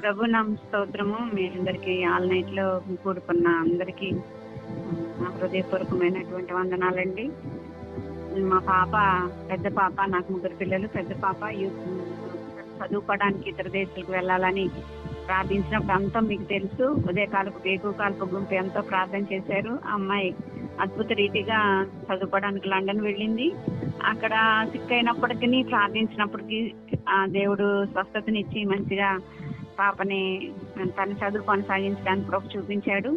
ప్రభునామ స్తోత్రము. మీ అందరికి all night లో కూడుకున్న అందరికి నా హృదయపూర్వకమైనటువంటి వందనాలండి. మా పాప, పెద్ద పాప, నాకు 3 పిల్లలు. పెద్ద పాప చదువుకోవడానికి ఇతర దేశాలకు వెళ్ళాలని ప్రార్థించినప్పుడు అంతా మీకు తెలుసు, ఉదయకాలపు వేకువకాలపు గుంపు ఎంతో ప్రార్థన చేశారు. ఆ అమ్మాయి అద్భుత రీతిగా చదువుకోవడానికి లండన్ వెళ్ళింది. అక్కడ సిక్ అయినప్పటికీ ప్రార్థించినప్పటికీ ఆ దేవుడు స్వస్థతనిచ్చి మంచిగా పాపని తన చదువు కొనసాగించడానికి కూడా చూపించాడు.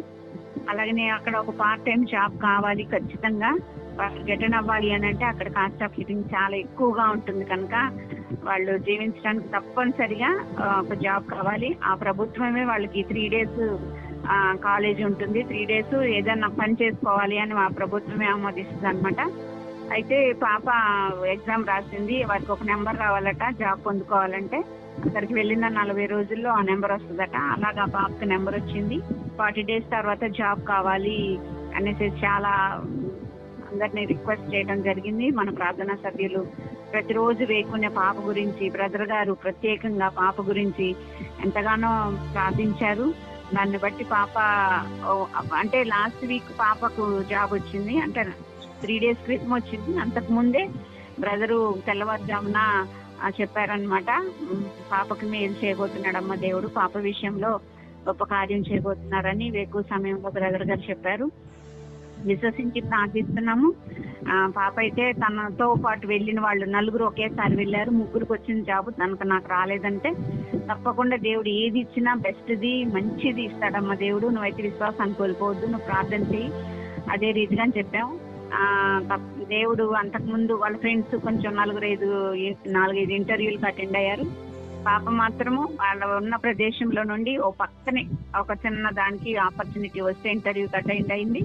అలాగనే అక్కడ ఒక పార్ట్ టైం జాబ్ కావాలి, ఖచ్చితంగా రిటర్న్ అవ్వాలి అని అంటే అక్కడ కాస్ట్ ఆఫ్ లివింగ్ చాలా ఎక్కువగా ఉంటుంది కనుక వాళ్ళు జీవించడానికి తప్పనిసరిగా ఒక జాబ్ కావాలి. ఆ ప్రభుత్వమే వాళ్ళకి 3 days కాలేజ్ ఉంటుంది, 3 days ఏదైనా పని చేసుకోవాలి అని ఆ ప్రభుత్వమే ఆమోదిస్తుంది అనమాట. అయితే పాప ఎగ్జామ్ రాసింది, వారికి ఒక నెంబర్ రావాలట జాబ్ పొందుకోవాలంటే. అక్కడికి వెళ్ళిన 40 రోజుల్లో ఆ నెంబర్ వస్తుందట. అలాగా పాపకి నెంబర్ వచ్చింది. 40 days తర్వాత జాబ్ కావాలి అనేసి చాలా అందరినీ రిక్వెస్ట్ చేయడం జరిగింది. మన ప్రార్థనా సభ్యులు ప్రతిరోజు వేకునే పాప గురించి, బ్రదర్ గారు ప్రత్యేకంగా పాప గురించి ఎంతగానో ప్రార్థించారు. దాన్ని బట్టి పాప అంటే లాస్ట్ వీక్ పాపకు జాబ్ వచ్చింది, అంటే 3 days క్రితం వచ్చింది. అంతకు ముందే బ్రదరు తెల్లవారుజామున చెప్పారనమాట, పాపకి మేలు చేయబోతున్నాడమ్మ దేవుడు, పాప విషయంలో గొప్ప కార్యం చేయబోతున్నారని వేకువ సమయంలో బ్రదర్ గారు చెప్పారు. విశ్వసించి ప్రార్థిస్తున్నాము. పాప అయితే తనతో పాటు వెళ్ళిన వాళ్ళు 4 ఒకేసారి వెళ్ళారు. 3కి వచ్చిన జాబు తనకు నాకు రాలేదంటే తప్పకుండా దేవుడు ఏది ఇచ్చినా బెస్ట్ది, మంచిది ఇస్తాడమ్మా దేవుడు, నువ్వైతే విశ్వాసాన్ని కోల్పోవద్దు, నువ్వు ప్రార్థన చేయి. అదే రీతిగా చెప్పాము. దేవుడు అంతకు ముందు వాళ్ళ ఫ్రెండ్స్ కొంచెం 4-5 ఇంటర్వ్యూలకు అటెండ్ అయ్యారు. పాప మాత్రము వాళ్ళ ఉన్న ప్రదేశంలో నుండి ఓ పక్కనే ఒక చిన్న దానికి ఆపర్చునిటీ వస్తే ఇంటర్వ్యూకి అటెండ్ అయింది.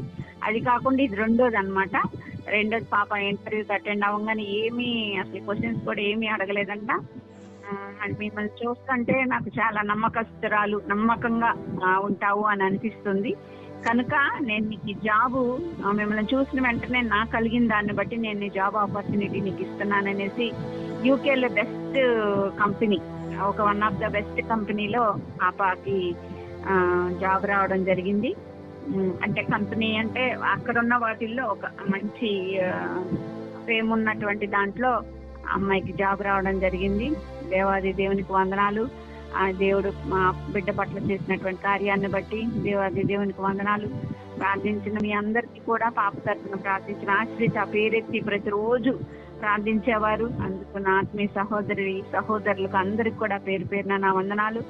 అది కాకుండా ఇది రెండోది అనమాట. రెండోది పాప ఇంటర్వ్యూకి అటెండ్ అవ్వగానే ఏమీ అసలు క్వశ్చన్స్ కూడా ఏమీ అడగలేదంట. మిమ్మల్ని చూస్తుంటే నాకు చాలా నమ్మకస్తురాలు, నమ్మకంగా ఉంటావు అని అనిపిస్తుంది కనుక నేను నీకు ఈ జాబు మిమ్మల్ని చూసిన వెంటనే నాకు కలిగిన దాన్ని బట్టి నేను ఈ జాబ్ ఆపర్చునిటీ నీకు ఇస్తున్నాననేసి యూకేలో బెస్ట్ కంపెనీ, ఒక 1 of the బెస్ట్ కంపెనీలో పాపకి జాబ్ రావడం జరిగింది. అంటే కంపెనీ అంటే అక్కడున్న వాటిల్లో ఒక మంచి ఫేమ్ ఉన్నటువంటి దాంట్లో అమ్మాయికి జాబ్ రావడం జరిగింది. దేవాది దేవునికి వందనాలు. ఆ దేవుడు మా బిడ్డ పట్ల చేసినటువంటి కార్యాన్ని బట్టి దేవాది దేవునికి వందనాలు. ప్రార్థించిన మీ అందరికీ కూడా పాప తరఫున ప్రార్థించిన ఆశ్రిత పేరెత్తి ప్రతిరోజు ప్రార్థించేవారు, అందుకు నా ఆత్మీయ సహోదరులకు అందరికి కూడా పేరు పేరున నా వందనాలు.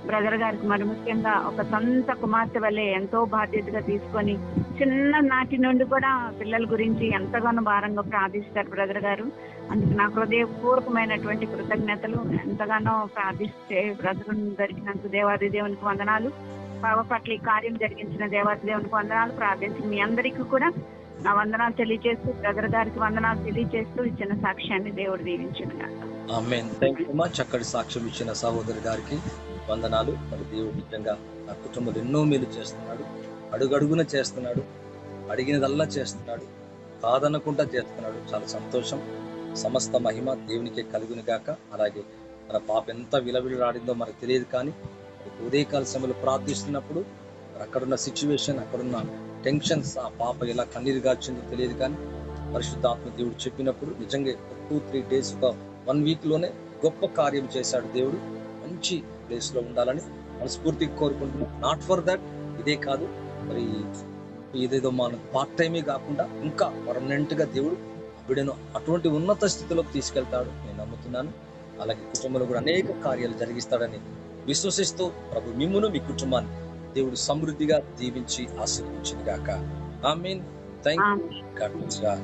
బ్రదర్ గారికి మరి ముఖ్యంగా ఒక సొంత కుమార్తె వల్లే ఎంతో బాధ్యతగా తీసుకొని చిన్న నాటి నుండి కూడా పిల్లల గురించి ఎంతగానో భారంగా ప్రార్థిస్తారు బ్రదర్ గారు. అందుకు నా హృదయపూర్వకమైనటువంటి కృతజ్ఞతలు. ఎంతగానో ప్రార్థిస్తే బ్రదర్ దొరికినందుకు దేవాది దేవునికి వందనాలు. పాప పట్ల ఈ కార్యం జరిగించిన దేవాది దేవునికి వందనాలు. ప్రార్థించిన మీ అందరికీ కూడా నా వందనాలు తెలియజేస్తూ, బ్రదర్ గారికి వందనాలు తెలియజేస్తూ ఇచ్చిన సాక్ష్యాన్ని దేవుడు దీవించును. ఆమేన్. థాంక్యూ అమ్మా. చక్కటి సాక్ష్యం ఇచ్చిన సహోదరి గారికి వందనాలు. మరి దేవుడు నిజంగా నా కుటుంబంలో ఎన్నో మేలు చేస్తున్నాడు, అడుగడుగున చేస్తున్నాడు, అడిగినదల్లా చేస్తున్నాడు, కాదనకుండా చేస్తున్నాడు. చాలా సంతోషం. సమస్త మహిమ దేవునికే కలుగును గాక. అలాగే మన పాప ఎంత విలవిలాడిందో మనకు తెలియదు, కానీ ఉదయకాల సమయంలో ప్రార్థిస్తున్నప్పుడు అక్కడున్న సిచ్యువేషన్, అక్కడున్న టెన్షన్స్, ఆ పాప ఎలా కన్నీరు గార్చిందో తెలియదు, కానీ పరిశుద్ధాత్మ దేవుడు చెప్పినప్పుడు నిజంగా 2-3 days 1 weekలోనే గొప్ప కార్యం చేశాడు దేవుడు. మంచి ప్లేస్ లో ఉండాలని మనస్ఫూర్తిగా కోరుకుంటున్నాం. నాట్ ఫర్ దట్, ఇదే కాదు, మరి ఇదేదో మన పార్ట్ టైమే కాకుండా ఇంకా పర్మనెంట్ గా దేవుడు బిడ్డను అటువంటి ఉన్నత స్థితిలోకి తీసుకెళ్తాడు నేను నమ్ముతున్నాను. అలాగే కుటుంబంలో కూడా అనేక కార్యాలు జరిగిస్తాడని విశ్వసిస్తూ ప్రభు మిమ్మును మీ కుటుంబాన్ని దేవుడు సమృద్ధిగా దీవించి ఆశీర్వదించును గాక. ఆమేన్. థాంక్యూ. God bless you.